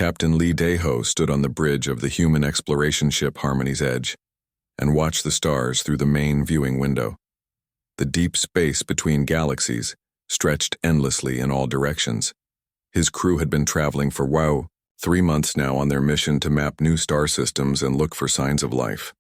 Captain Lee Daeho stood on the bridge of the human exploration ship Harmony's Edge and watched the stars through the main viewing window. The deep space between galaxies stretched endlessly in all directions. His crew had been traveling for 3 months now on their mission to map new star systems and look for signs of life.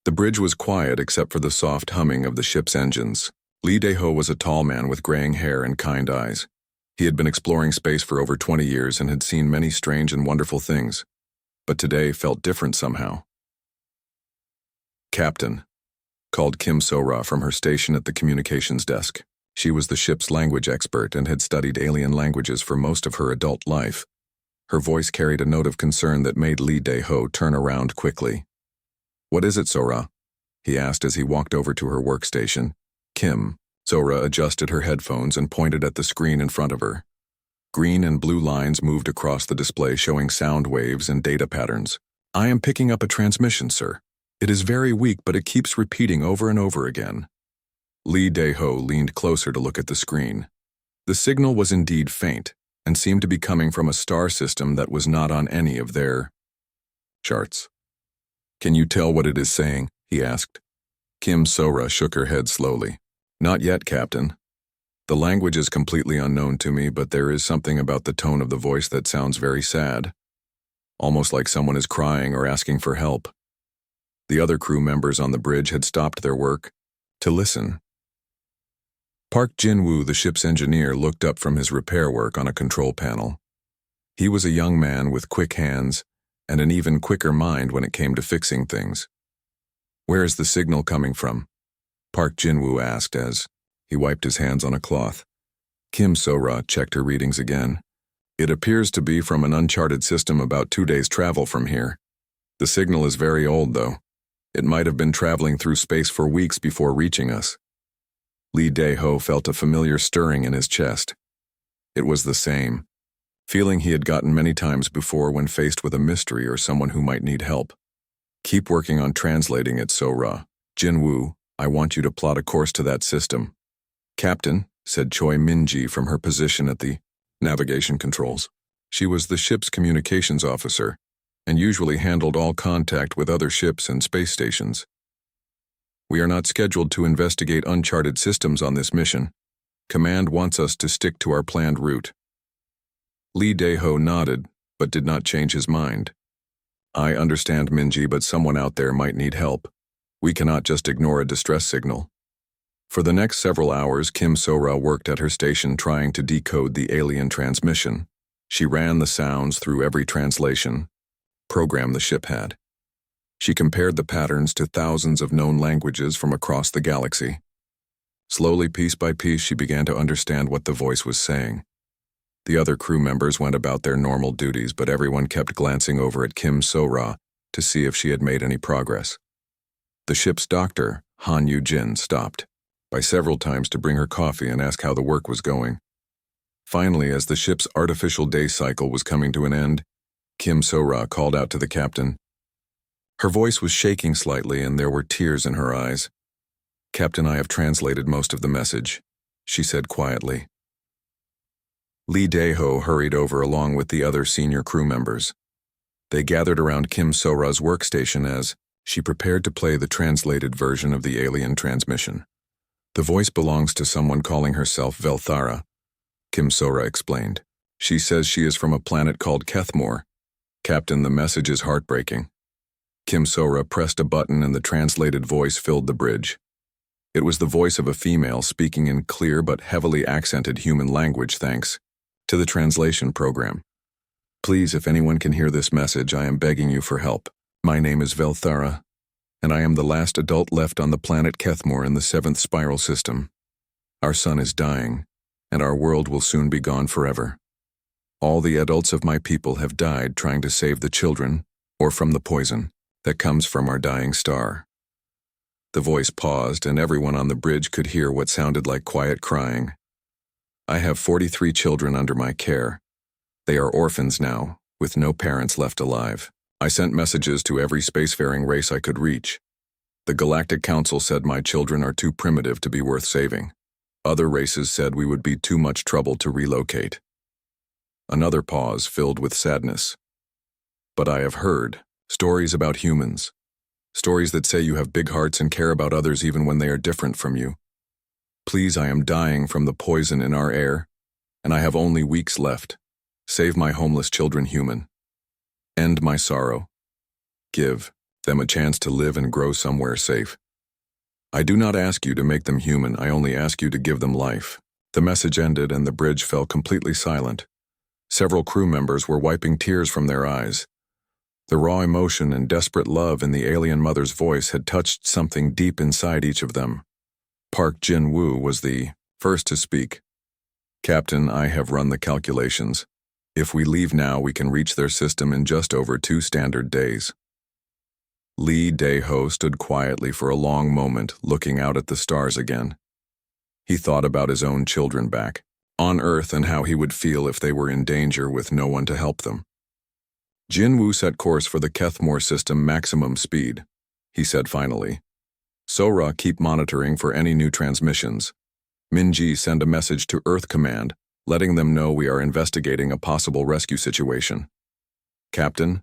The bridge was quiet except for the soft humming of the ship's engines. Lee Daeho was a tall man with graying hair and kind eyes. He had been exploring space for over 20 years and had seen many strange and wonderful things, but today felt different somehow. "Captain," called Kim So-ra from her station at the communications desk. She was the ship's language expert and had studied alien languages for most of her adult life. Her voice carried a note of concern that made Lee Daeho turn around quickly. "What is it, So-ra?" he asked as he walked over to her workstation. Kim So-ra adjusted her headphones and pointed at the screen in front of her. Green and blue lines moved across the display showing sound waves and data patterns. "I am picking up a transmission, sir. It is very weak, but it keeps repeating over and over again." Lee Daeho leaned closer to look at the screen. The signal was indeed faint and seemed to be coming from a star system that was not on any of their charts. "Can you tell what it is saying?" he asked. Kim So-ra shook her head slowly. "Not yet, Captain. The language is completely unknown to me, but there is something about the tone of the voice that sounds very sad, almost like someone is crying or asking for help." The other crew members on the bridge had stopped their work to listen. Park Jin-woo, the ship's engineer, looked up from his repair work on a control panel. He was a young man with quick hands and an even quicker mind when it came to fixing things. "Where is the signal coming from?" Park Jin-woo asked as he wiped his hands on a cloth. Kim So-ra checked her readings again. "It appears to be from an uncharted system about 2 days' travel from here. The signal is very old, though. It might have been traveling through space for weeks before reaching us." Lee Daeho felt a familiar stirring in his chest. It was the same feeling he had gotten many times before when faced with a mystery or someone who might need help. "Keep working on translating it, So-ra. Jin-woo, I want you to plot a course to that system." "Captain," said Choi Min-ji from her position at the navigation controls. She was the ship's communications officer and usually handled all contact with other ships and space stations. "We are not scheduled to investigate uncharted systems on this mission. Command wants us to stick to our planned route." Lee Daeho nodded, but did not change his mind. "I understand, Min-ji, but someone out there might need help. We cannot just ignore a distress signal." For the next several hours, Kim So-ra worked at her station trying to decode the alien transmission. She ran the sounds through every translation program the ship had. She compared the patterns to thousands of known languages from across the galaxy. Slowly, piece by piece, she began to understand what the voice was saying. The other crew members went about their normal duties, but everyone kept glancing over at Kim So-ra to see if she had made any progress. The ship's doctor, Han Yu-jin, stopped by several times to bring her coffee and ask how the work was going. Finally, as the ship's artificial day cycle was coming to an end, Kim So-ra called out to the captain. Her voice was shaking slightly and there were tears in her eyes. "Captain, I have translated most of the message," she said quietly. Lee Daeho hurried over along with the other senior crew members. They gathered around Kim So-ra's workstation as she prepared to play the translated version of the alien transmission. "The voice belongs to someone calling herself Velthara," Kim So-ra explained. "She says she is from a planet called Kethmore. Captain, the message is heartbreaking." Kim So-ra pressed a button and the translated voice filled the bridge. It was the voice of a female speaking in clear but heavily accented human language thanks to the translation program. "Please, if anyone can hear this message, I am begging you for help. My name is Velthara, and I am the last adult left on the planet Kethmore in the 7th spiral system. Our sun is dying, and our world will soon be gone forever. All the adults of my people have died trying to save the children, or from the poison that comes from our dying star." The voice paused, and everyone on the bridge could hear what sounded like quiet crying. "I have 43 children under my care. They are orphans now, with no parents left alive. I sent messages to every spacefaring race I could reach. The Galactic Council said my children are too primitive to be worth saving. Other races said we would be too much trouble to relocate. Another pause filled with sadness. But I have heard stories about humans. Stories that say you have big hearts and care about others even when they are different from you. Please, I am dying from the poison in our air, and I have only weeks left. Save my homeless children human. End my sorrow. Give them a chance to live and grow somewhere safe. I do not ask you to make them human, I only ask you to give them life. The message ended and the bridge fell completely silent. Several crew members were wiping tears from their eyes. The raw emotion and desperate love in the alien mother's voice had touched something deep inside each of them. Park Jin-woo was the first to speak. Captain, I have run the calculations. If we leave now, we can reach their system in just over 2 standard days. Lee Dae-ho stood quietly for a long moment, looking out at the stars again. He thought about his own children back on Earth and how he would feel if they were in danger with no one to help them. Jin-woo set course for the Kethmore system maximum speed. He said finally, Sora, keep monitoring for any new transmissions. Minji, send a message to Earth Command, letting them know we are investigating a possible rescue situation. Captain,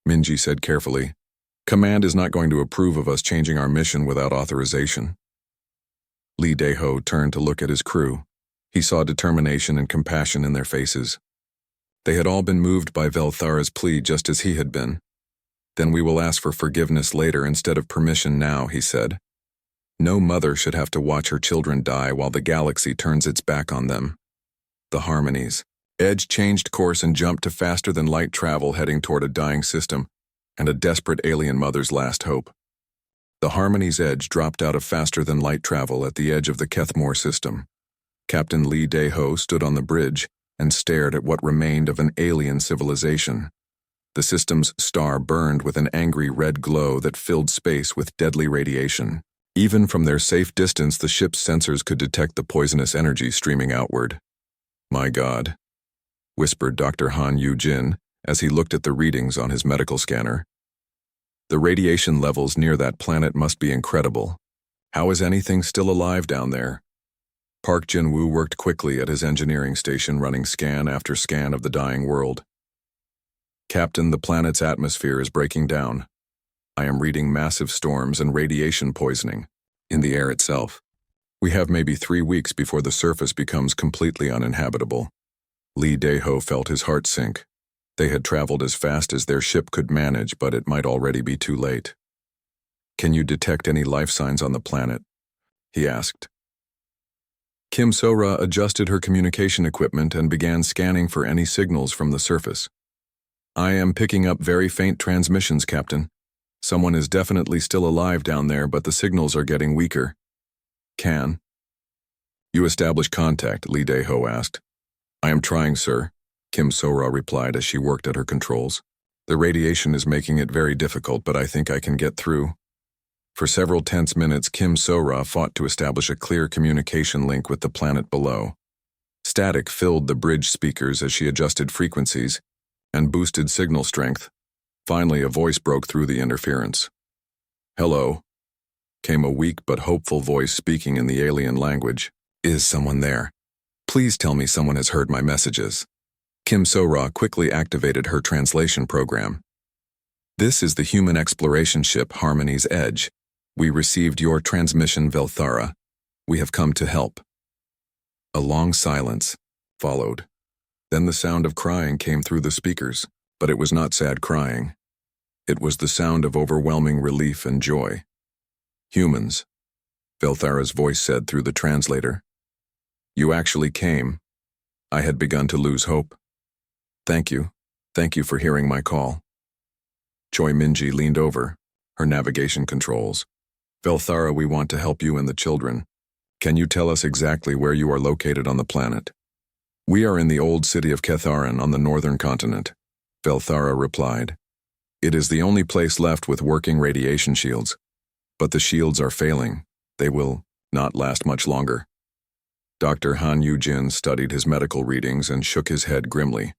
Minji said carefully, Command is not going to approve of us changing our mission without authorization. Lee Dae-ho turned to look at his crew. He saw determination and compassion in their faces. They had all been moved by Velthara's plea just as he had been. Then we will ask for forgiveness later instead of permission now, he said. No mother should have to watch her children die while the galaxy turns its back on them. The Harmonies. Edge changed course and jumped to faster-than-light travel heading toward a dying system and a desperate alien mother's last hope. The Harmony's Edge dropped out of faster-than-light travel at the edge of the Kethmore system. Captain Lee Dae-ho stood on the bridge and stared at what remained of an alien civilization. The system's star burned with an angry red glow that filled space with deadly radiation. Even from their safe distance, the ship's sensors could detect the poisonous energy streaming outward. My God, whispered Dr. Han Yu-jin as he looked at the readings on his medical scanner. The radiation levels near that planet must be incredible. How is anything still alive down there? Park Jin-woo worked quickly at his engineering station, running scan after scan of the dying world. Captain, the planet's atmosphere is breaking down. I am reading massive storms and radiation poisoning in the air itself. We have maybe 3 weeks before the surface becomes completely uninhabitable. Lee Dae-ho felt his heart sink. They had traveled as fast as their ship could manage, but it might already be too late. Can you detect any life signs on the planet? He asked. Kim So-ra adjusted her communication equipment and began scanning for any signals from the surface. I am picking up very faint transmissions, Captain. Someone is definitely still alive down there, but the signals are getting weaker. Can you establish contact? Lee Dae-ho asked. I am trying, sir, Kim So-ra replied as she worked at her controls. The radiation is making it very difficult, but I think I can get through. For several tense minutes, Kim So-ra fought to establish a clear communication link with the planet below. Static filled the bridge speakers as she adjusted frequencies and boosted signal strength. Finally, a voice broke through the interference. Hello, came a weak but hopeful voice speaking in the alien language. Is someone there? Please tell me someone has heard my messages. Kim So-ra quickly activated her translation program. This is the human exploration ship Harmony's Edge. We received your transmission, Velthara. We have come to help. A long silence followed. Then the sound of crying came through the speakers, but it was not sad crying. It was the sound of overwhelming relief and joy. Humans, Velthara's voice said through the translator. You actually came. I had begun to lose hope. Thank you. Thank you for hearing my call. Choi Minji leaned over, her navigation controls. Velthara, we want to help you and the children. Can you tell us exactly where you are located on the planet? We are in the old city of Ketharan on the northern continent, Velthara replied. It is the only place left with working radiation shields. But the shields are failing. They will not last much longer. Dr. Han Yu-jin studied his medical readings and shook his head grimly.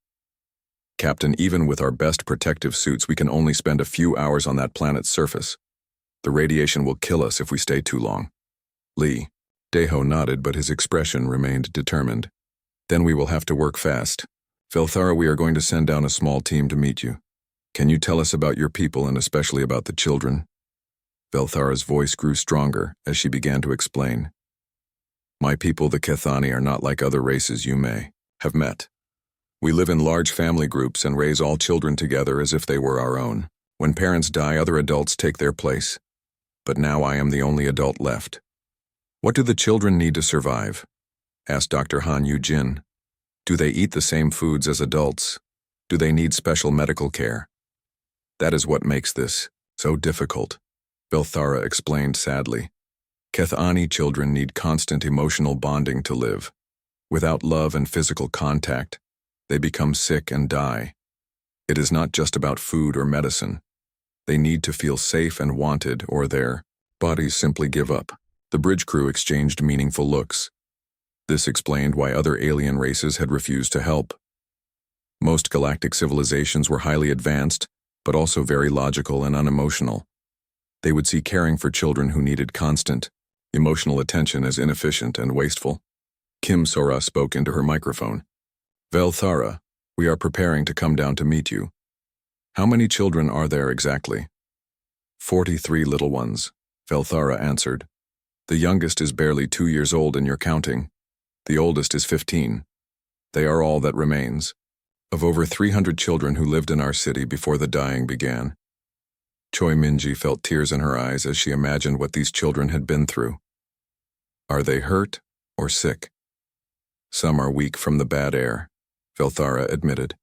Captain, even with our best protective suits, we can only spend a few hours on that planet's surface. The radiation will kill us if we stay too long. Lee Dae-ho nodded, but his expression remained determined. Then we will have to work fast. Velthara, we are going to send down a small team to meet you. Can you tell us about your people and especially about the children? Velthara's voice grew stronger as she began to explain. My people, the Kethani, are not like other races you may have met. We live in large family groups and raise all children together as if they were our own. When parents die, other adults take their place. But now I am the only adult left. What do the children need to survive? Asked Dr. Han Yu-jin. Do they eat the same foods as adults? Do they need special medical care? That is what makes this so difficult, Velthara explained sadly. Kethani children need constant emotional bonding to live. Without love and physical contact, they become sick and die. It is not just about food or medicine. They need to feel safe and wanted, or their bodies simply give up. The bridge crew exchanged meaningful looks. This explained why other alien races had refused to help. Most galactic civilizations were highly advanced, but also very logical and unemotional. They would see caring for children who needed constant, emotional attention as inefficient and wasteful. Kim Sora spoke into her microphone. Velthara, we are preparing to come down to meet you. How many children are there exactly? 43 little ones, Velthara answered. The youngest is barely 2 years old and you're counting. The oldest is 15. They are all that remains. Of over 300 children who lived in our city before the dying began. Choi Minji felt tears in her eyes as she imagined what these children had been through. Are they hurt or sick? Some are weak from the bad air, Velthara admitted.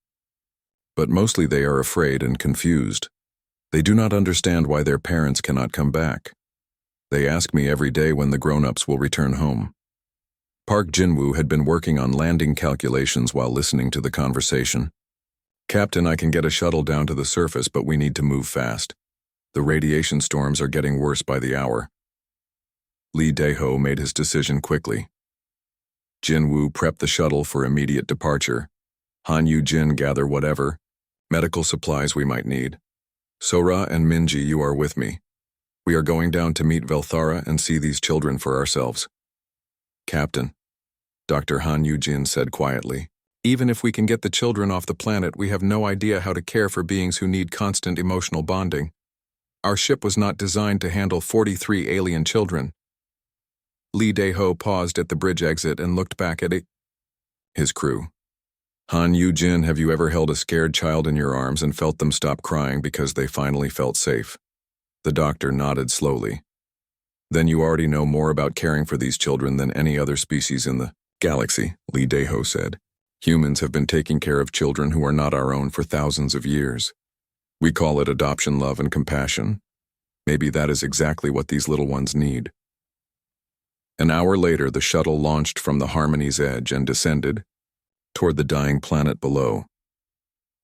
But mostly they are afraid and confused. They do not understand why their parents cannot come back. They ask me every day when the grown-ups will return home. Park Jinwoo had been working on landing calculations while listening to the conversation. Captain, I can get a shuttle down to the surface, but we need to move fast. The radiation storms are getting worse by the hour. Lee Dae-ho made his decision quickly. Jinwoo prepped the shuttle for immediate departure. Han Yu-jin gather whatever medical supplies we might need. Sora and Minji, you are with me. We are going down to meet Velthara and see these children for ourselves. Captain, Dr. Han Yu-jin said quietly, even if we can get the children off the planet, we have no idea how to care for beings who need constant emotional bonding. Our ship was not designed to handle 43 alien children. Lee Dae-ho paused at the bridge exit and looked back at his crew. Han Yu-jin, have you ever held a scared child in your arms and felt them stop crying because they finally felt safe? The doctor nodded slowly. Then you already know more about caring for these children than any other species in the galaxy, Lee Dae-ho said. Humans have been taking care of children who are not our own for thousands of years. We call it adoption, love, and compassion. Maybe that is exactly what these little ones need. An hour later, the shuttle launched from the Harmony's edge and descended toward the dying planet below.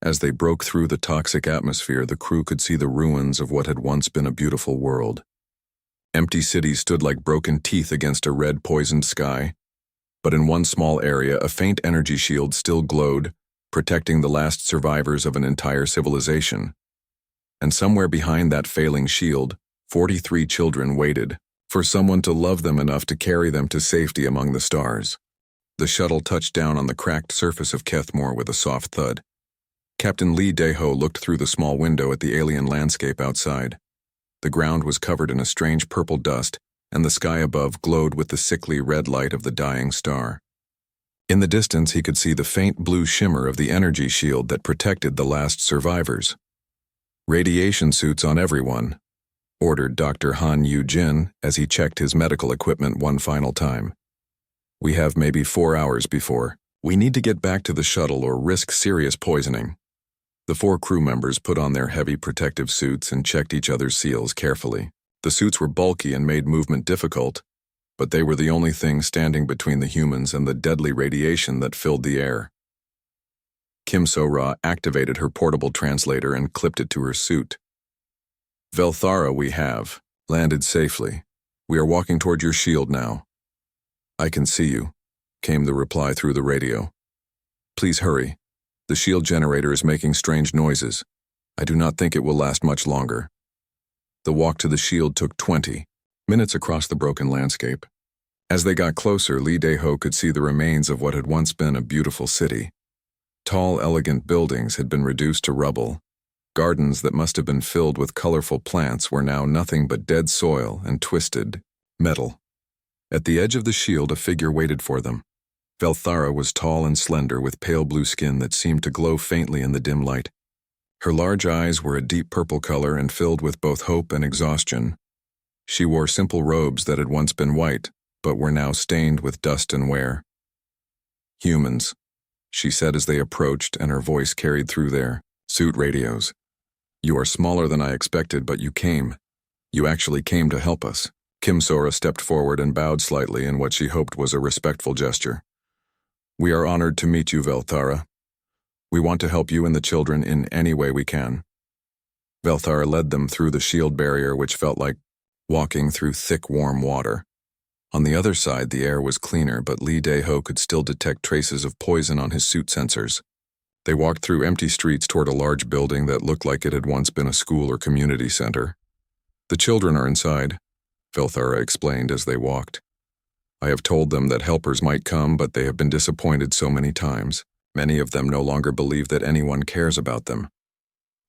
As they broke through the toxic atmosphere, the crew could see the ruins of what had once been a beautiful world. Empty cities stood like broken teeth against a red, poisoned sky, but in one small area, a faint energy shield still glowed, protecting the last survivors of an entire civilization. And somewhere behind that failing shield, 43 children waited for someone to love them enough to carry them to safety among the stars. The shuttle touched down on the cracked surface of Kethmore with a soft thud. Captain Lee Dae-ho looked through the small window at the alien landscape outside. The ground was covered in a strange purple dust, and the sky above glowed with the sickly red light of the dying star. In the distance, he could see the faint blue shimmer of the energy shield that protected the last survivors. Radiation suits on everyone, ordered Dr. Han Yu-jin as he checked his medical equipment one final time. We have maybe 4 hours before. We need to get back to the shuttle or risk serious poisoning. The 4 crew members put on their heavy protective suits and checked each other's seals carefully. The suits were bulky and made movement difficult, but they were the only thing standing between the humans and the deadly radiation that filled the air. Kim So-ra activated her portable translator and clipped it to her suit. Velthara, we have landed safely. We are walking toward your shield now. I can see you, came the reply through the radio. Please hurry. The shield generator is making strange noises. I do not think it will last much longer. The walk to the shield took 20 minutes across the broken landscape. As they got closer, Lee Dae-ho could see the remains of what had once been a beautiful city. Tall, elegant buildings had been reduced to rubble. Gardens that must have been filled with colorful plants were now nothing but dead soil and twisted metal. At the edge of the shield, a figure waited for them. Velthara was tall and slender, with pale blue skin that seemed to glow faintly in the dim light. Her large eyes were a deep purple color and filled with both hope and exhaustion. She wore simple robes that had once been white, but were now stained with dust and wear. "Humans," she said as they approached, and her voice carried through their suit radios. "You are smaller than I expected, but you came. You actually came to help us." Kim-Sora stepped forward and bowed slightly in what she hoped was a respectful gesture. "We are honored to meet you, Velthara. We want to help you and the children in any way we can." Velthara led them through the shield barrier, which felt like walking through thick, warm water. On the other side, the air was cleaner, but Li Daeho could still detect traces of poison on his suit sensors. They walked through empty streets toward a large building that looked like it had once been a school or community center. "The children are inside," Velthara explained as they walked. "I have told them that helpers might come, but they have been disappointed so many times. Many of them no longer believe that anyone cares about them."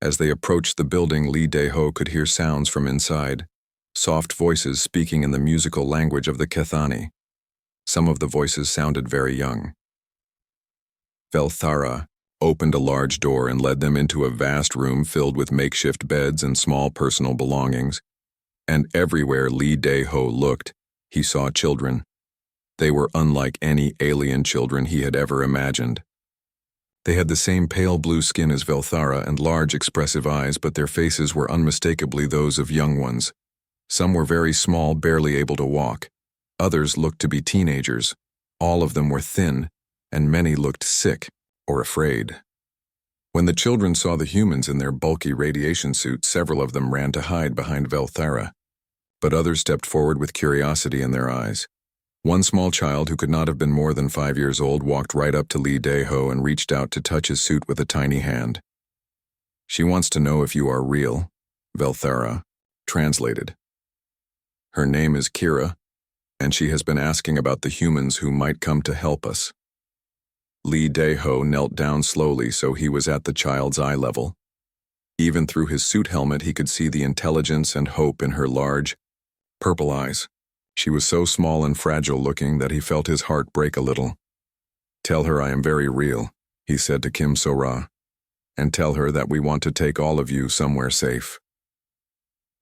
As they approached the building, Li Daeho could hear sounds from inside, soft voices speaking in the musical language of the Kethani. Some of the voices sounded very young. Velthara opened a large door and led them into a vast room filled with makeshift beds and small personal belongings. And everywhere Li Daeho looked, he saw children. They were unlike any alien children he had ever imagined. They had the same pale blue skin as Velthara and large expressive eyes, but their faces were unmistakably those of young ones. Some were very small, barely able to walk. Others looked to be teenagers. All of them were thin, and many looked sick or afraid. When the children saw the humans in their bulky radiation suits, several of them ran to hide behind Velthara, but others stepped forward with curiosity in their eyes. One small child, who could not have been more than 5 years old, walked right up to Li Daeho and reached out to touch his suit with a tiny hand. "She wants to know if you are real," Velthara translated. "Her name is Kira, and she has been asking about the humans who might come to help us." Li Daeho knelt down slowly so he was at the child's eye level. Even through his suit helmet, he could see the intelligence and hope in her large, purple eyes. She was so small and fragile-looking that he felt his heart break a little. "Tell her I am very real," he said to Kim-Sora, "and tell her that we want to take all of you somewhere safe."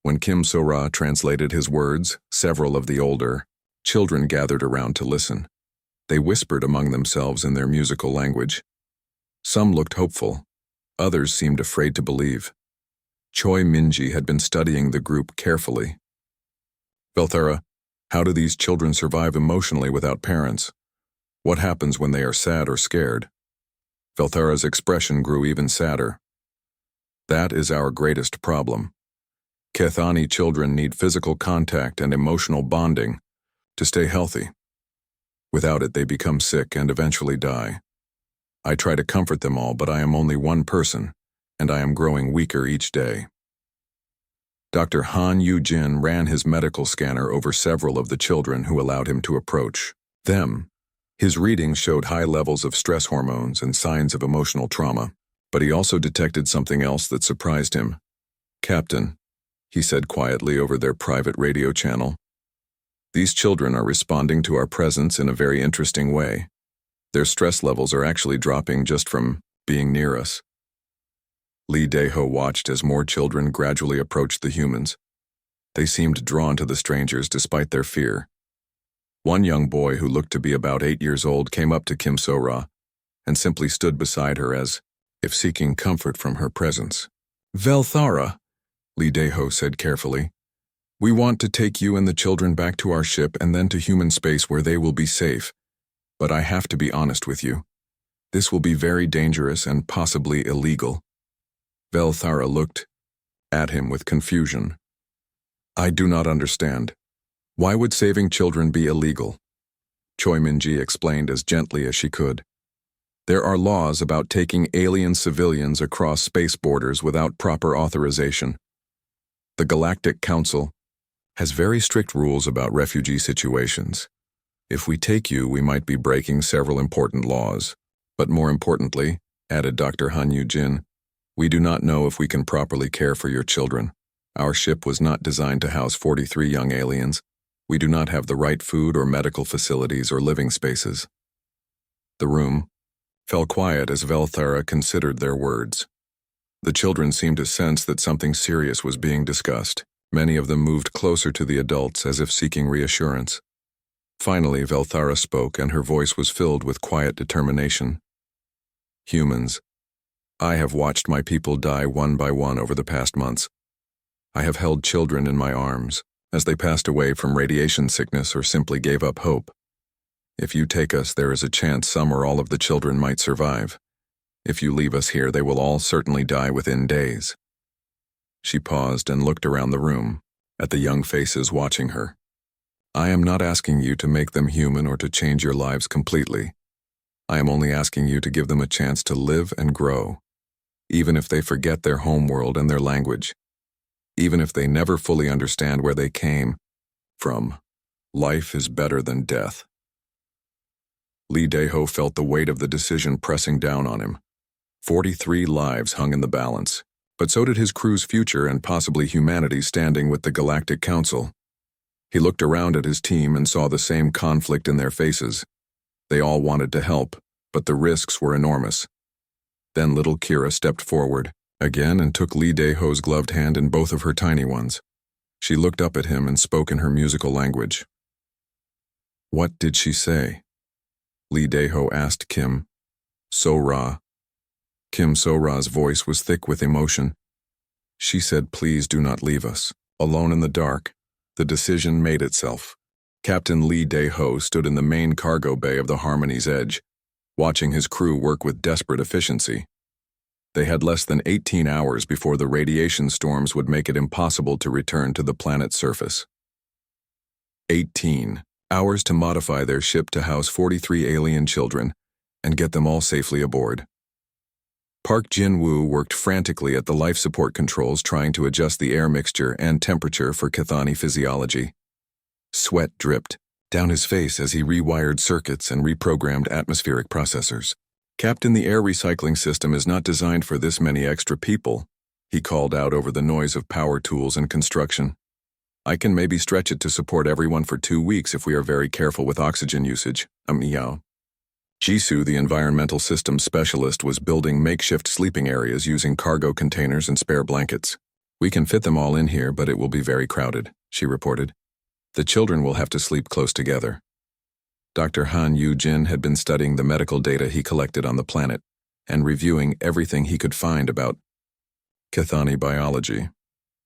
When Kim-Sora translated his words, several of the older children gathered around to listen. They whispered among themselves in their musical language. Some looked hopeful. Others seemed afraid to believe. Choi Minji had been studying the group carefully. "Velthara, how do these children survive emotionally without parents? What happens when they are sad or scared?" Velthara's expression grew even sadder. "That is our greatest problem. Kethani children need physical contact and emotional bonding to stay healthy. Without it, they become sick and eventually die. I try to comfort them all, but I am only one person, and I am growing weaker each day." Dr. Han Yu-jin ran his medical scanner over several of the children who allowed him to approach them. His readings showed high levels of stress hormones and signs of emotional trauma, but he also detected something else that surprised him. "Captain," he said quietly over their private radio channel, "these children are responding to our presence in a very interesting way. Their stress levels are actually dropping just from being near us." Li Daeho watched as more children gradually approached the humans. They seemed drawn to the strangers despite their fear. One young boy, who looked to be about 8 years old, came up to Kim-Sora and simply stood beside her as if seeking comfort from her presence. "Velthara," Li Daeho said carefully, "we want to take you and the children back to our ship and then to human space where they will be safe. But I have to be honest with you. This will be very dangerous and possibly illegal." Velthara looked at him with confusion. "I do not understand. Why would saving children be illegal?" Choi Min-ji explained as gently as she could. "There are laws about taking alien civilians across space borders without proper authorization. The Galactic Council has very strict rules about refugee situations. If we take you, we might be breaking several important laws. But more importantly, added Dr. Han Yu-jin. "We do not know if we can properly care for your children. Our ship was not designed to house 43 young aliens. We do not have the right food or medical facilities or living spaces." The room fell quiet as Velthara considered their words. The children seemed to sense that something serious was being discussed. Many of them moved closer to the adults as if seeking reassurance. Finally, Velthara spoke, and her voice was filled with quiet determination. "Humans, I have watched my people die one by one over the past months. I have held children in my arms as they passed away from radiation sickness or simply gave up hope. If you take us, there is a chance some or all of the children might survive. If you leave us here, they will all certainly die within days." She paused and looked around the room, at the young faces watching her. "I am not asking you to make them human or to change your lives completely. I am only asking you to give them a chance to live and grow, even if they forget their homeworld and their language. Even if they never fully understand where they came from, life is better than death." Lee Dae-ho felt the weight of the decision pressing down on him. 43 lives hung in the balance, but so did his crew's future and possibly humanity's standing with the Galactic Council. He looked around at his team and saw the same conflict in their faces. They all wanted to help, but the risks were enormous. Then little Kira stepped forward again and took Lee Dae-ho's gloved hand in both of her tiny ones. She looked up at him and spoke in her musical language. "What did she say?" Lee Dae-ho asked Kim So-ra. Kim So-ra's voice was thick with emotion. "She said, 'Please do not leave us alone in the dark.'" The decision made itself. Captain Lee Dae-ho stood in the main cargo bay of the Harmony's Edge, watching his crew work with desperate efficiency. They had less than 18 hours before the radiation storms would make it impossible to return to the planet's surface. 18 hours to modify their ship to house 43 alien children and get them all safely aboard. Park Jin-woo worked frantically at the life support controls, trying to adjust the air mixture and temperature for Cathani physiology. Sweat dripped down his face as he rewired circuits and reprogrammed atmospheric processors. "Captain, the air recycling system is not designed for this many extra people," he called out over the noise of power tools and construction. "I can maybe stretch it to support everyone for 2 weeks if we are very careful with oxygen usage." Meow. Jisoo, the environmental systems specialist, was building makeshift sleeping areas using cargo containers and spare blankets. "We can fit them all in here, but it will be very crowded," she reported. "The children will have to sleep close together." Dr. Han Yu-jin had been studying the medical data he collected on the planet and reviewing everything he could find about Cathani biology.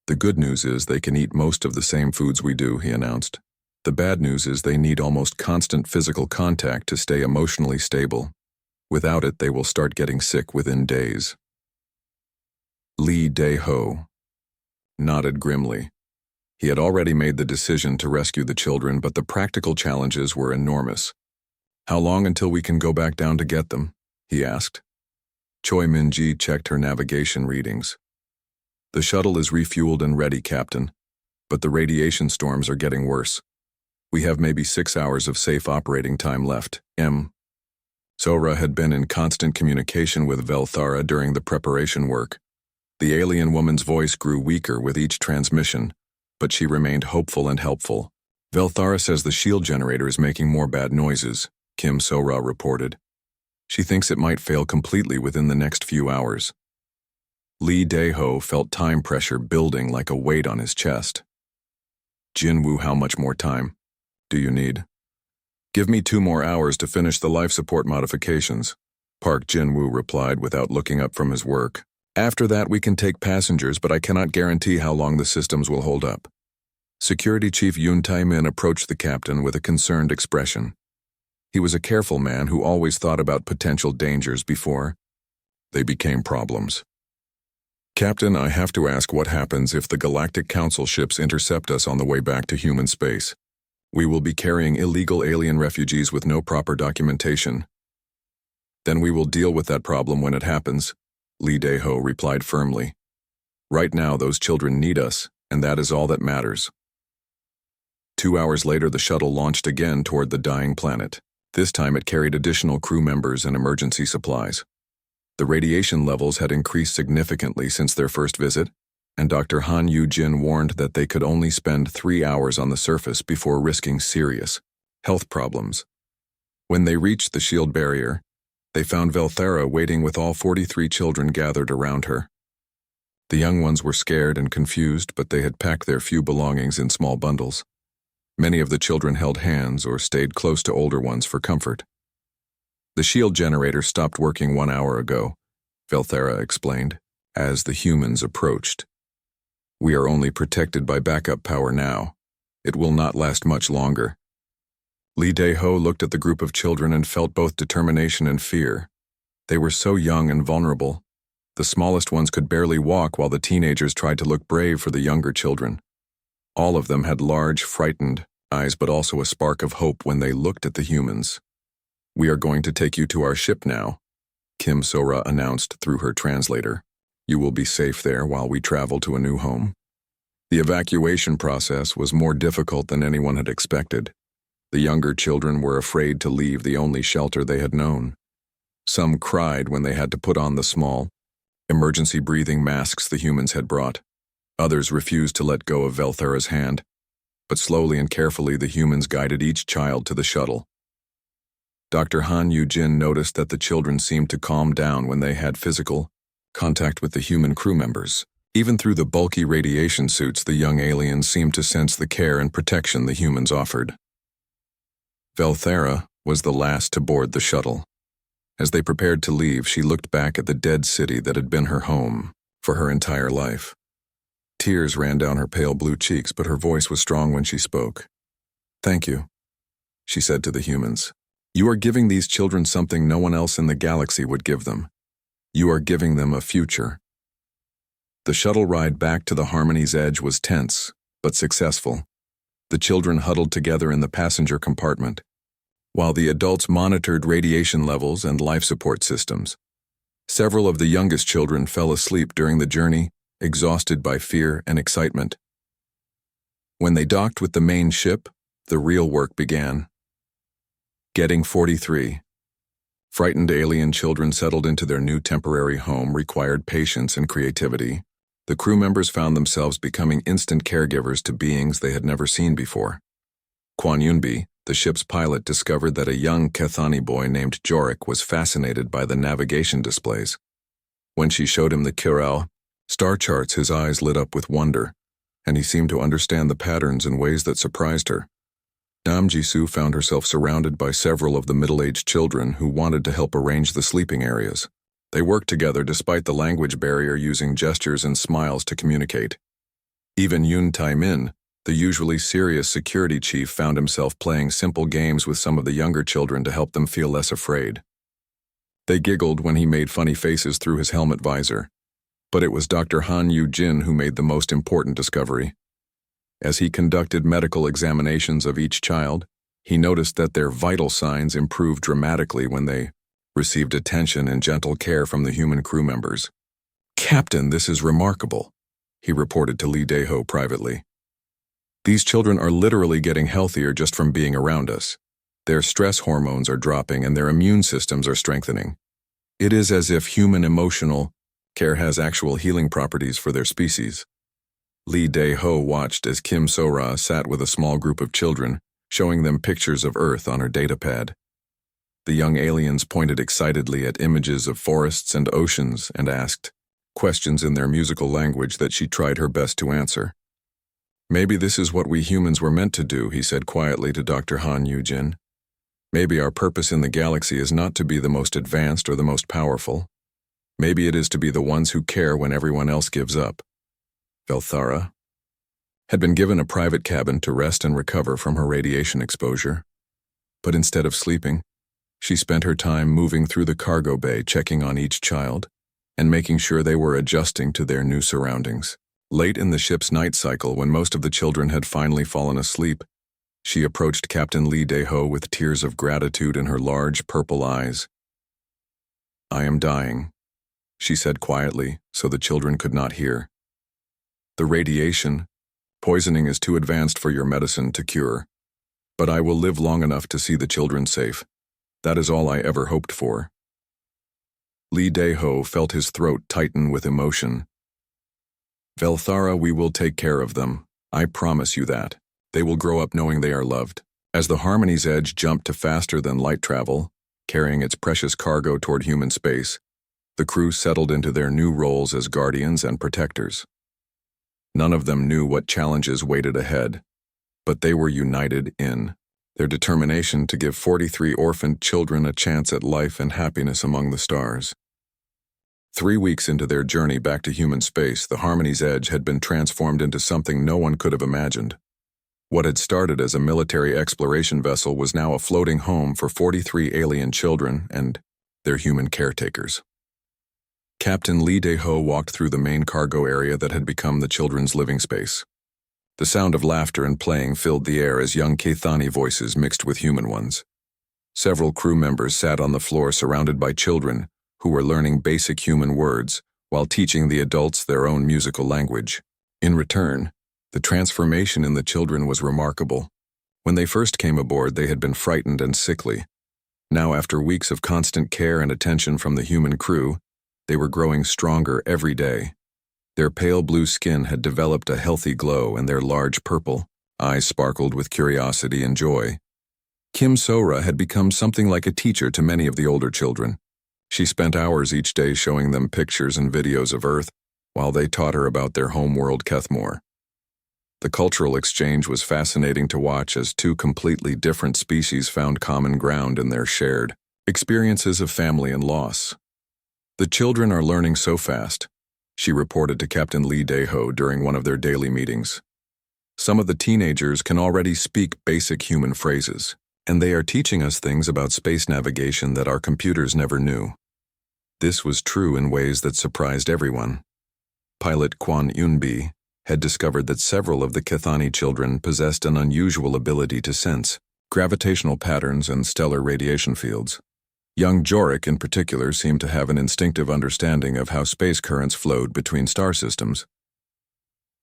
"The good news is they can eat most of the same foods we do," he announced. "The bad news is they need almost constant physical contact to stay emotionally stable. Without it, they will start getting sick within days." Lee Dae-ho nodded grimly. He had already made the decision to rescue the children, but the practical challenges were enormous. "How long until we can go back down to get them?" he asked. Choi Min-ji checked her navigation readings. "The shuttle is refueled and ready, Captain, but the radiation storms are getting worse. We have maybe 6 hours of safe operating time left." So-ra had been in constant communication with Velthara during the preparation work. The alien woman's voice grew weaker with each transmission, but she remained hopeful and helpful. "Velthara says the shield generator is making more bad noises," Kim So-ra reported. "She thinks it might fail completely within the next few hours." Lee Dae-ho felt time pressure building like a weight on his chest. "Jin-woo, how much more time do you need?" "Give me 2 more hours to finish the life support modifications," Park Jin-woo replied without looking up from his work. "After that we can take passengers, but I cannot guarantee how long the systems will hold up." Security Chief Yoon Tae-min approached the captain with a concerned expression. He was a careful man who always thought about potential dangers before they became problems. "Captain, I have to ask what happens if the Galactic Council ships intercept us on the way back to human space. We will be carrying illegal alien refugees with no proper documentation." "Then we will deal with that problem when it happens," Lee Dae-ho replied firmly. "Right now, those children need us, and that is all that matters." 2 hours later, the shuttle launched again toward the dying planet. This time it carried additional crew members and emergency supplies. The radiation levels had increased significantly since their first visit, and Dr. Han Yu-jin warned that they could only spend 3 hours on the surface before risking serious health problems. When they reached the shield barrier, they found Velthera waiting with all 43 children gathered around her. The young ones were scared and confused, but they had packed their few belongings in small bundles. Many of the children held hands or stayed close to older ones for comfort. The shield generator stopped working 1 hour ago, Velthera explained, as the humans approached. We are only protected by backup power now. It will not last much longer. Lee Dae-ho looked at the group of children and felt both determination and fear. They were so young and vulnerable. The smallest ones could barely walk while the teenagers tried to look brave for the younger children. All of them had large, frightened eyes, but also a spark of hope when they looked at the humans. We are going to take you to our ship now, Kim So-ra announced through her translator. You will be safe there while we travel to a new home. The evacuation process was more difficult than anyone had expected. The younger children were afraid to leave the only shelter they had known. Some cried when they had to put on the small, emergency breathing masks the humans had brought. Others refused to let go of Velthera's hand, but slowly and carefully the humans guided each child to the shuttle. Dr. Han Yu-jin noticed that the children seemed to calm down when they had physical contact with the human crew members. Even through the bulky radiation suits, the young aliens seemed to sense the care and protection the humans offered. Velthera was the last to board the shuttle. As they prepared to leave, she looked back at the dead city that had been her home for her entire life. Tears ran down her pale blue cheeks, but her voice was strong when she spoke. Thank you, she said to the humans. You are giving these children something no one else in the galaxy would give them. You are giving them a future. The shuttle ride back to the Harmony's edge was tense, but successful. The children huddled together in the passenger compartment, while the adults monitored radiation levels and life support systems. Several of the youngest children fell asleep during the journey, exhausted by fear and excitement. When they docked with the main ship, the real work began. Getting 43. Frightened alien children settled into their new temporary home required patience and creativity. The crew members found themselves becoming instant caregivers to beings they had never seen before. Kwon Yunbi, the ship's pilot, discovered that a young Kethani boy named Jorik was fascinated by the navigation displays. When she showed him the Kirao star charts, his eyes lit up with wonder, and he seemed to understand the patterns in ways that surprised her. Nam Jisoo found herself surrounded by several of the middle-aged children who wanted to help arrange the sleeping areas. They worked together despite the language barrier, using gestures and smiles to communicate. Even Yoon Tae-min, the usually serious security chief, found himself playing simple games with some of the younger children to help them feel less afraid. They giggled when he made funny faces through his helmet visor. But it was Dr. Han Yu-jin who made the most important discovery. As he conducted medical examinations of each child, he noticed that their vital signs improved dramatically when they received attention and gentle care from the human crew members. Captain, this is remarkable, he reported to Lee Dae-ho privately. These children are literally getting healthier just from being around us. Their stress hormones are dropping and their immune systems are strengthening. It is as if human emotional care has actual healing properties for their species. Lee Dae-ho watched as Kim So-ra sat with a small group of children, showing them pictures of Earth on her datapad. The young aliens pointed excitedly at images of forests and oceans and asked questions in their musical language that she tried her best to answer. Maybe this is what we humans were meant to do, he said quietly to Dr. Han Yu-jin. Maybe our purpose in the galaxy is not to be the most advanced or the most powerful. Maybe it is to be the ones who care when everyone else gives up. Velthera had been given a private cabin to rest and recover from her radiation exposure. But instead of sleeping, she spent her time moving through the cargo bay, checking on each child and making sure they were adjusting to their new surroundings. Late in the ship's night cycle, when most of the children had finally fallen asleep, she approached Captain Lee Dae-ho with tears of gratitude in her large purple eyes. I am dying, she said quietly so the children could not hear. The radiation poisoning is too advanced for your medicine to cure, but I will live long enough to see the children safe. That is all I ever hoped for. Lee Dae-ho felt his throat tighten with emotion. "Velthara, we will take care of them. I promise you that. They will grow up knowing they are loved." As the Harmony's Edge jumped to faster than light travel, carrying its precious cargo toward human space, the crew settled into their new roles as guardians and protectors. None of them knew what challenges waited ahead, but they were united in their determination to give 43 orphaned children a chance at life and happiness among the stars. 3 weeks into their journey back to human space, the Harmony's Edge had been transformed into something no one could have imagined. What had started as a military exploration vessel was now a floating home for 43 alien children and their human caretakers. Captain Lee Dae-ho walked through the main cargo area that had become the children's living space. The sound of laughter and playing filled the air as young Kethani voices mixed with human ones. Several crew members sat on the floor surrounded by children who were learning basic human words while teaching the adults their own musical language. In return, the transformation in the children was remarkable. When they first came aboard, they had been frightened and sickly. Now, after weeks of constant care and attention from the human crew, they were growing stronger every day. Their pale blue skin had developed a healthy glow, and their large purple eyes sparkled with curiosity and joy. Kim So-ra had become something like a teacher to many of the older children. She spent hours each day showing them pictures and videos of Earth, while they taught her about their home world Kethmore. The cultural exchange was fascinating to watch as two completely different species found common ground in their shared experiences of family and loss. "The children are learning so fast," she reported to Captain Lee Dae-ho during one of their daily meetings. "Some of the teenagers can already speak basic human phrases, and they are teaching us things about space navigation that our computers never knew." This was true in ways that surprised everyone. Pilot Kwon Eun-bi had discovered that several of the Kethani children possessed an unusual ability to sense gravitational patterns and stellar radiation fields. Young Jorik, in particular, seemed to have an instinctive understanding of how space currents flowed between star systems.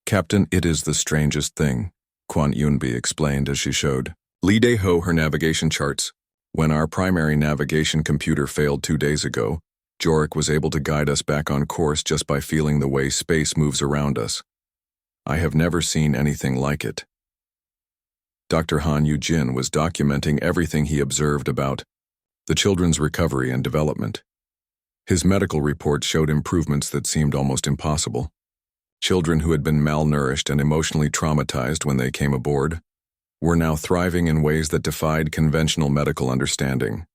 "Captain, it is the strangest thing," Kwon Eun-bi explained as she showed Lee Dae-ho her navigation charts. "When our primary navigation computer failed 2 days ago, Jorik was able to guide us back on course just by feeling the way space moves around us. I have never seen anything like it." Dr. Han Yu-jin was documenting everything he observed about the children's recovery and development. His medical report showed improvements that seemed almost impossible. Children who had been malnourished and emotionally traumatized when they came aboard were now thriving in ways that defied conventional medical understanding.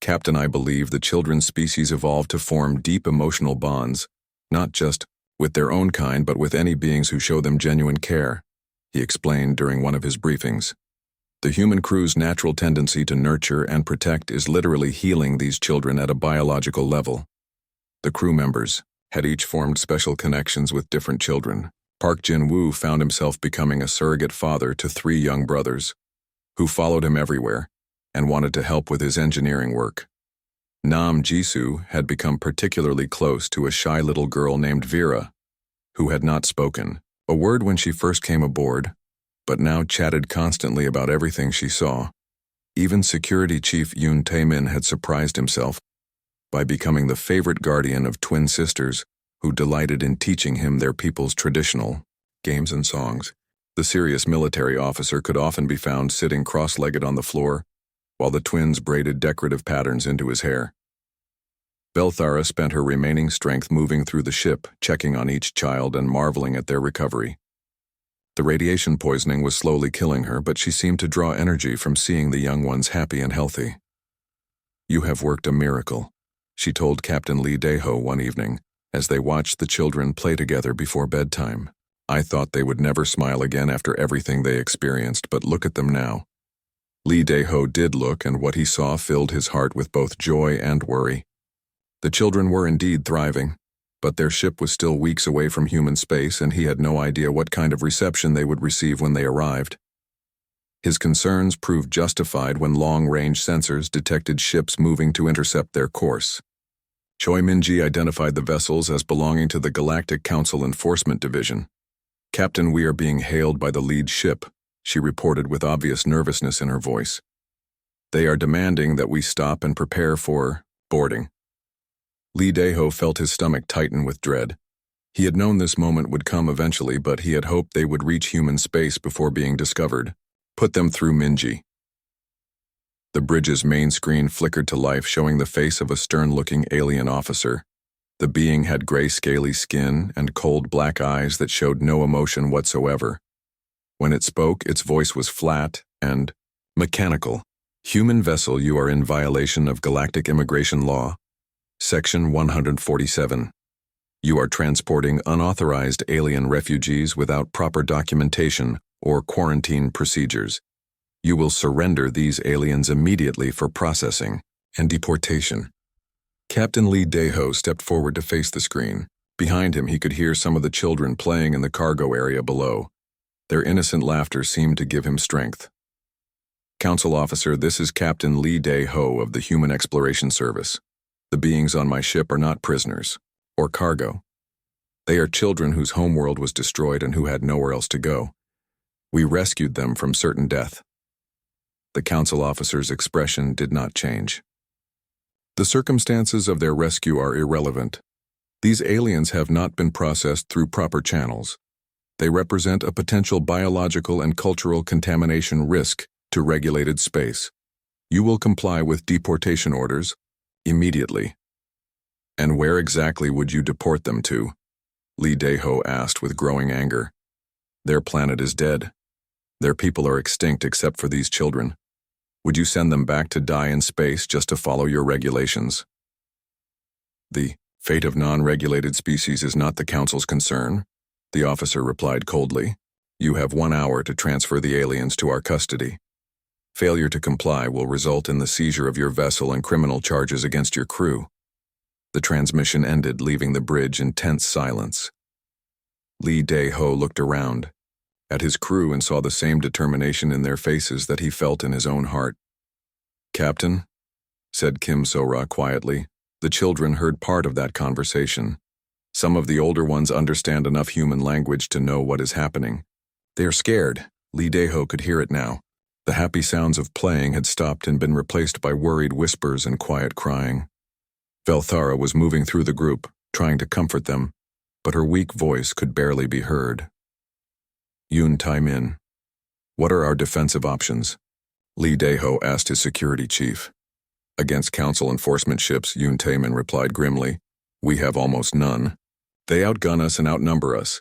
"Captain, I believe the children's species evolved to form deep emotional bonds, not just with their own kind but with any beings who show them genuine care," he explained during one of his briefings. "The human crew's natural tendency to nurture and protect is literally healing these children at a biological level." The crew members had each formed special connections with different children. Park Jin-woo found himself becoming a surrogate father to 3 young brothers, who followed him everywhere and wanted to help with his engineering work. Nam Jisoo had become particularly close to a shy little girl named Vera, who had not spoken a word when she first came aboard, but now chatted constantly about everything she saw. Even Security Chief Yoon Tae-min had surprised himself by becoming the favorite guardian of twin sisters who delighted in teaching him their people's traditional games and songs. The serious military officer could often be found sitting cross-legged on the floor, while the twins braided decorative patterns into his hair. Velthara spent her remaining strength moving through the ship, checking on each child and marveling at their recovery. The radiation poisoning was slowly killing her, but she seemed to draw energy from seeing the young ones happy and healthy. "You have worked a miracle," she told Captain Lee Dae-ho one evening, as they watched the children play together before bedtime. "I thought they would never smile again after everything they experienced, but look at them now." Lee Dae-ho did look, and what he saw filled his heart with both joy and worry. The children were indeed thriving, but their ship was still weeks away from human space, and he had no idea what kind of reception they would receive when they arrived. His concerns proved justified when long-range sensors detected ships moving to intercept their course. Choi Min-ji identified the vessels as belonging to the Galactic Council Enforcement Division. "Captain, we are being hailed by the lead ship," she reported with obvious nervousness in her voice. "They are demanding that we stop and prepare for boarding." Lee Dae-ho felt his stomach tighten with dread. He had known this moment would come eventually, but he had hoped they would reach human space before being discovered. Put them through Minji. The bridge's main screen flickered to life, showing the face of a stern-looking alien officer. The being had gray scaly skin and cold black eyes that showed no emotion whatsoever. When it spoke, its voice was flat and mechanical. Human vessel, you are in violation of galactic immigration law. Section 147. You are transporting unauthorized alien refugees without proper documentation or quarantine procedures. You will surrender these aliens immediately for processing and deportation. Captain Lee Dae-ho stepped forward to face the screen. Behind him, he could hear some of the children playing in the cargo area below. Their innocent laughter seemed to give him strength. Council Officer, this is Captain Lee Dae-ho of the Human Exploration Service. The beings on my ship are not prisoners or cargo. They are children whose homeworld was destroyed and who had nowhere else to go. We rescued them from certain death. The council officer's expression did not change. The circumstances of their rescue are irrelevant. These aliens have not been processed through proper channels. They represent a potential biological and cultural contamination risk to regulated space. You will comply with deportation orders immediately. And where exactly would you deport them to? Lee Dae-ho asked with growing anger. Their planet is dead. Their people are extinct except for these children. Would you send them back to die in space just to follow your regulations? The fate of non-regulated species is not the Council's concern, the officer replied coldly. You have 1 hour to transfer the aliens to our custody. Failure to comply will result in the seizure of your vessel and criminal charges against your crew. The transmission ended, leaving the bridge in tense silence. Lee Dae-ho looked around at his crew and saw the same determination in their faces that he felt in his own heart. Captain, said Kim So-ra quietly. The children heard part of that conversation. Some of the older ones understand enough human language to know what is happening. They are scared. Lee Dae-ho could hear it now. The happy sounds of playing had stopped and been replaced by worried whispers and quiet crying. Velthara was moving through the group, trying to comfort them, but her weak voice could barely be heard. Yoon Tae-min, what are our defensive options? Lee Dae-ho asked his security chief. Against council enforcement ships, Yoon Tae-min replied grimly, we have almost none. They outgun us and outnumber us.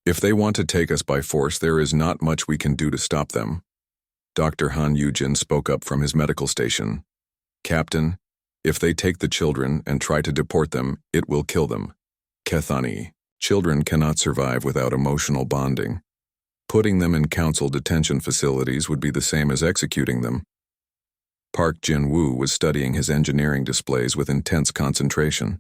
If they want to take us by force, there is not much we can do to stop them. Dr. Han Yujin spoke up from his medical station. Captain, if they take the children and try to deport them, it will kill them. Kethani, children cannot survive without emotional bonding. Putting them in council detention facilities would be the same as executing them. Park Jin-woo was studying his engineering displays with intense concentration.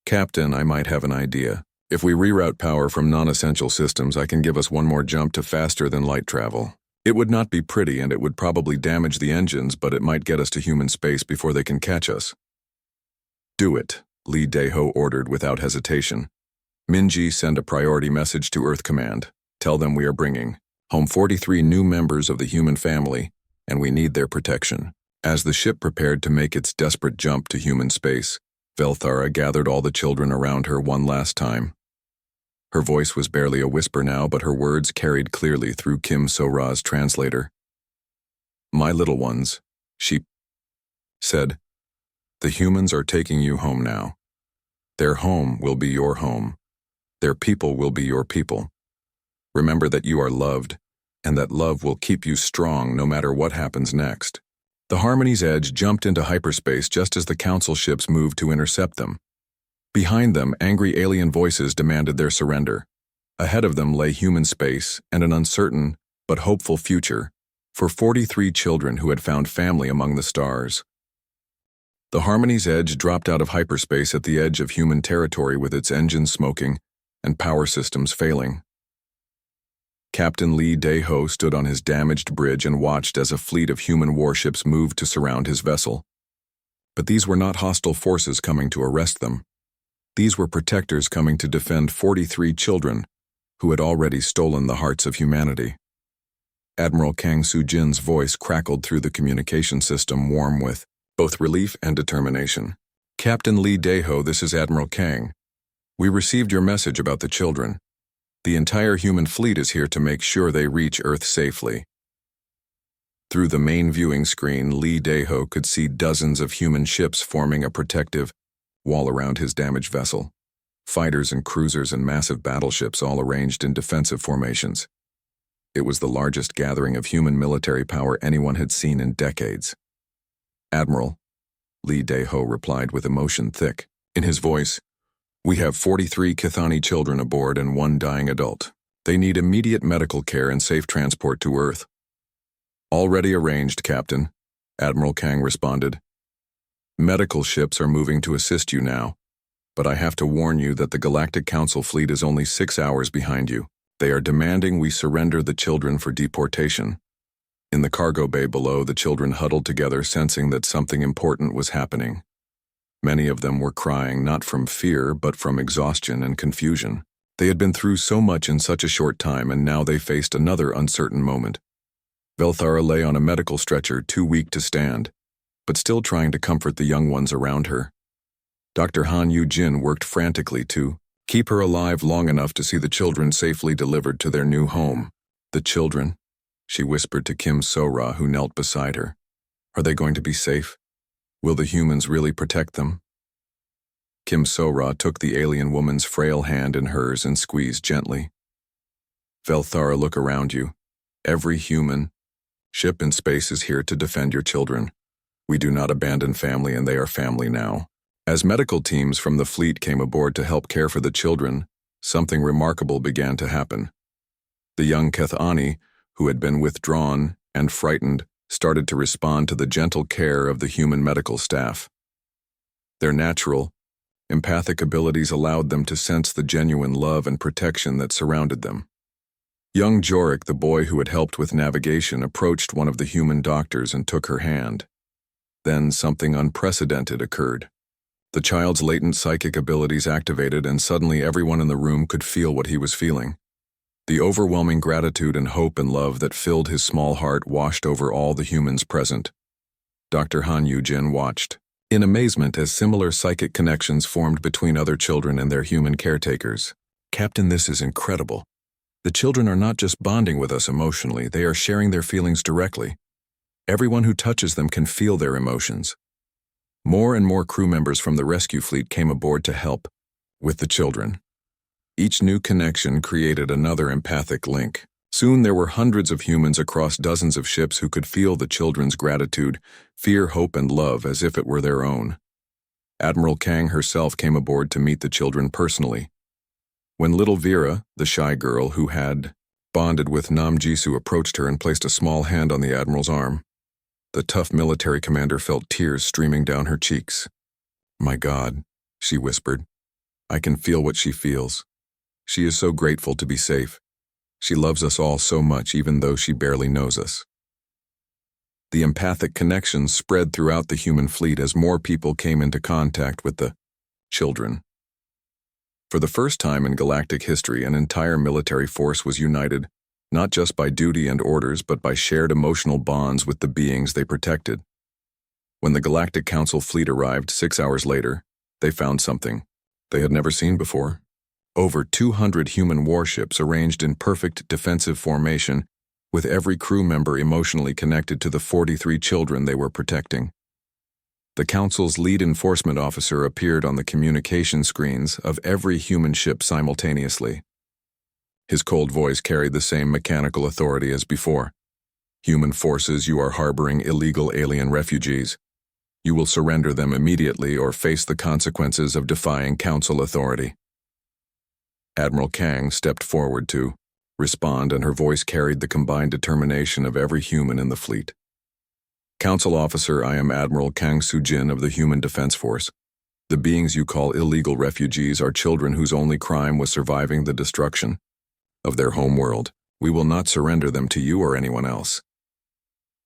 Captain, I might have an idea. If we reroute power from non-essential systems, I can give us one more jump to faster than light travel. It would not be pretty and it would probably damage the engines, but it might get us to human space before they can catch us. Do it, Lee Dae-ho ordered without hesitation. Minji, send a priority message to Earth Command. Tell them we are bringing home 43 new members of the human family, and we need their protection. As the ship prepared to make its desperate jump to human space, Velthara gathered all the children around her one last time. Her voice was barely a whisper now, but her words carried clearly through Kim So-ra's translator. My little ones, she said, the humans are taking you home now. Their home will be your home. Their people will be your people. Remember that you are loved, and that love will keep you strong no matter what happens next. The Harmony's Edge jumped into hyperspace just as the council ships moved to intercept them. Behind them, angry alien voices demanded their surrender. Ahead of them lay human space and an uncertain but hopeful future for 43 children who had found family among the stars. The Harmony's Edge dropped out of hyperspace at the edge of human territory with its engines smoking and power systems failing. Captain Lee Dae-ho stood on his damaged bridge and watched as a fleet of human warships moved to surround his vessel. But these were not hostile forces coming to arrest them. These were protectors coming to defend 43 children who had already stolen the hearts of humanity. Admiral Kang Soo-jin's voice crackled through the communication system, warm with both relief and determination. Captain Lee Daeho, this is Admiral Kang. We received your message about the children. The entire human fleet is here to make sure they reach Earth safely. Through the main viewing screen, Lee Daeho could see dozens of human ships forming a protective wall around his damaged vessel. Fighters and cruisers and massive battleships all arranged in defensive formations. It was the largest gathering of human military power anyone had seen in decades. Admiral, Lee Daeho replied with emotion thick in his voice, "We have 43 Kithani children aboard and 1 dying adult. They need immediate medical care and safe transport to Earth." "Already arranged, Captain," Admiral Kang responded. "Medical ships are moving to assist you now, but I have to warn you that the Galactic Council fleet is only 6 hours behind you. They are demanding we surrender the children for deportation." In the cargo bay below, the children huddled together, sensing that something important was happening. Many of them were crying, not from fear, but from exhaustion and confusion. They had been through so much in such a short time, and now they faced another uncertain moment. Velthara lay on a medical stretcher, too weak to stand, but still trying to comfort the young ones around her. Dr. Han Yu-jin worked frantically to keep her alive long enough to see the children safely delivered to their new home. "The children?" she whispered to Kim So-ra, who knelt beside her. "Are they going to be safe? Will the humans really protect them?" Kim So-ra took the alien woman's frail hand in hers and squeezed gently. "Velthara, look around you. Every human ship in space is here to defend your children. We do not abandon family, and they are family now." As medical teams from the fleet came aboard to help care for the children, something remarkable began to happen. The young Kithani, who had been withdrawn and frightened, started to respond to the gentle care of the human medical staff. Their natural, empathic abilities allowed them to sense the genuine love and protection that surrounded them. Young Jorik, the boy who had helped with navigation, approached one of the human doctors and took her hand. Then something unprecedented occurred. The child's latent psychic abilities activated, and suddenly everyone in the room could feel what he was feeling. The overwhelming gratitude and hope and love that filled his small heart washed over all the humans present. Dr. Han Yu-jin watched in amazement as similar psychic connections formed between other children and their human caretakers. "Captain, this is incredible. The children are not just bonding with us emotionally, they are sharing their feelings directly. Everyone who touches them can feel their emotions." More and more crew members from the rescue fleet came aboard to help with the children. Each new connection created another empathic link. Soon there were hundreds of humans across dozens of ships who could feel the children's gratitude, fear, hope, and love as if it were their own. Admiral Kang herself came aboard to meet the children personally. When little Vera, the shy girl who had bonded with Nam Jisoo, approached her and placed a small hand on the Admiral's arm, the tough military commander felt tears streaming down her cheeks. "My God," she whispered. "I can feel what she feels. She is so grateful to be safe. She loves us all so much, even though she barely knows us." The empathic connection spread throughout the human fleet as more people came into contact with the children. For the first time in galactic history, an entire military force was united, not just by duty and orders, but by shared emotional bonds with the beings they protected. When the Galactic Council fleet arrived 6 hours later, they found something they had never seen before. Over 200 human warships arranged in perfect defensive formation, with every crew member emotionally connected to the 43 children they were protecting. The Council's lead enforcement officer appeared on the communication screens of every human ship simultaneously. His cold voice carried the same mechanical authority as before. "Human forces, you are harboring illegal alien refugees. You will surrender them immediately or face the consequences of defying Council authority." Admiral Kang stepped forward to respond, and her voice carried the combined determination of every human in the fleet. "Council officer, I am Admiral Kang Soo-jin of the Human Defense Force. The beings you call illegal refugees are children whose only crime was surviving the destruction of their homeworld. We will not surrender them to you or anyone else.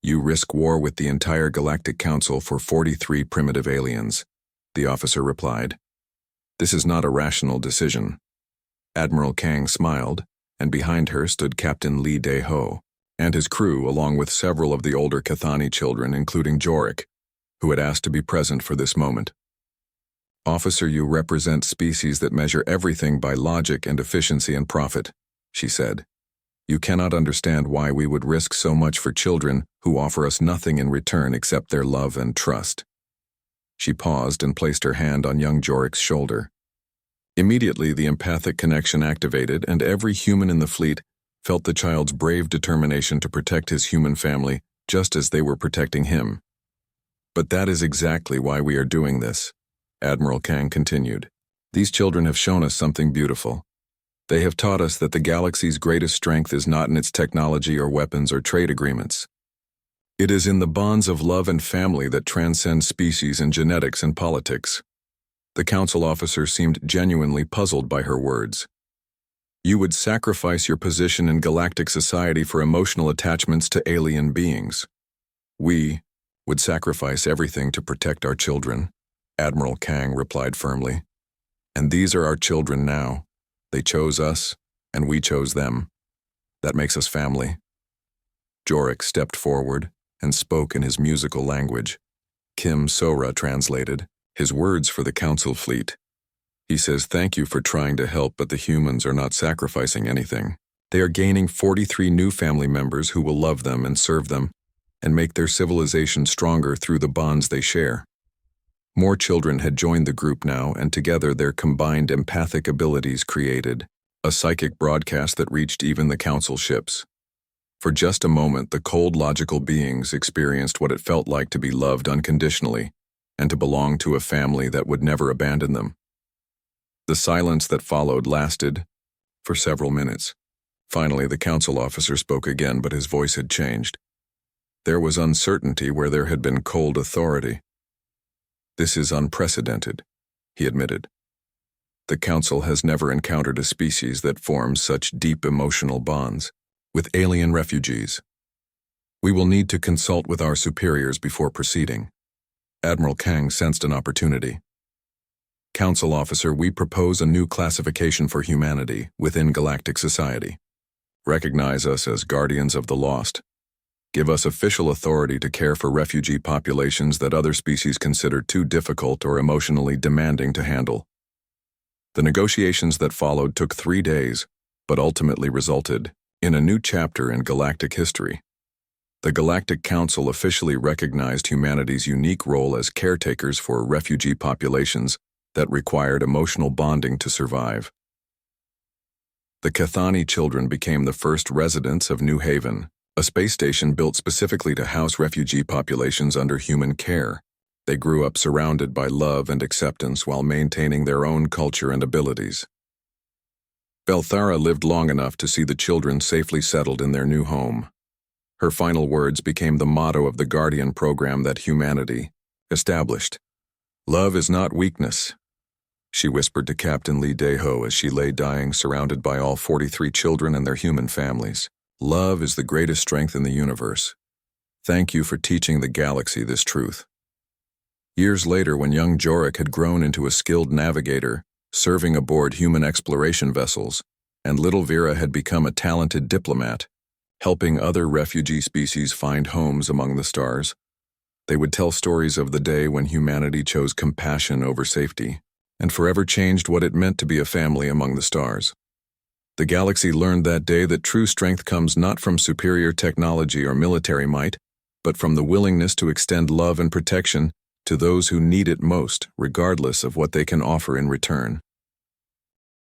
You risk war with the entire Galactic Council for 43 primitive aliens," the officer replied. "This is not a rational decision." Admiral Kang smiled, and behind her stood Captain Lee Daeho and his crew, along with several of the older Kithani children, including Jorik, who had asked to be present for this moment. Officer, you represent species that measure everything by logic and efficiency and profit, she said. You cannot understand why we would risk so much for children who offer us nothing in return except their love and trust. She paused and placed her hand on young Jorik's shoulder. Immediately, the empathic connection activated, and every human in the fleet felt the child's brave determination to protect his human family just as they were protecting him. But that is exactly why we are doing this, Admiral Kang continued. These children have shown us something beautiful. They have taught us that the galaxy's greatest strength is not in its technology or weapons or trade agreements. It is in the bonds of love and family that transcend species and genetics and politics. The council officer seemed genuinely puzzled by her words. You would sacrifice your position in galactic society for emotional attachments to alien beings. We would sacrifice everything to protect our children, Admiral Kang replied firmly. And these are our children now. They chose us, and we chose them. That makes us family. Jorik stepped forward and spoke in his musical language. Kim Sora translated his words for the council fleet. He says, "Thank you for trying to help, but the humans are not sacrificing anything. They are gaining 43 new family members who will love them and serve them, and make their civilization stronger through the bonds they share." More children had joined the group now, and together their combined empathic abilities created a psychic broadcast that reached even the council ships. For just a moment, the cold, logical beings experienced what it felt like to be loved unconditionally and to belong to a family that would never abandon them. The silence that followed lasted for several minutes. Finally, the council officer spoke again, but his voice had changed. There was uncertainty where there had been cold authority. "This is unprecedented," he admitted. "The Council has never encountered a species that forms such deep emotional bonds with alien refugees. We will need to consult with our superiors before proceeding." Admiral Kang sensed an opportunity. "Council officer, we propose a new classification for humanity within galactic society. Recognize us as guardians of the lost. Give us official authority to care for refugee populations that other species consider too difficult or emotionally demanding to handle." The negotiations that followed took 3 days, but ultimately resulted in a new chapter in galactic history. The Galactic Council officially recognized humanity's unique role as caretakers for refugee populations that required emotional bonding to survive. The Cathani children became the first residents of New Haven, a space station built specifically to house refugee populations under human care. They grew up surrounded by love and acceptance while maintaining their own culture and abilities. Belthara lived long enough to see the children safely settled in their new home. Her final words became the motto of the Guardian program that humanity established. "Love is not weakness," she whispered to Captain Lee Daeho as she lay dying, surrounded by all 43 children and their human families. "Love is the greatest strength in the universe. Thank you for teaching the galaxy this truth." Years later, when young Jorik had grown into a skilled navigator, serving aboard human exploration vessels, and little Vera had become a talented diplomat, helping other refugee species find homes among the stars, they would tell stories of the day when humanity chose compassion over safety, and forever changed what it meant to be a family among the stars. The galaxy learned that day that true strength comes not from superior technology or military might, but from the willingness to extend love and protection to those who need it most, regardless of what they can offer in return.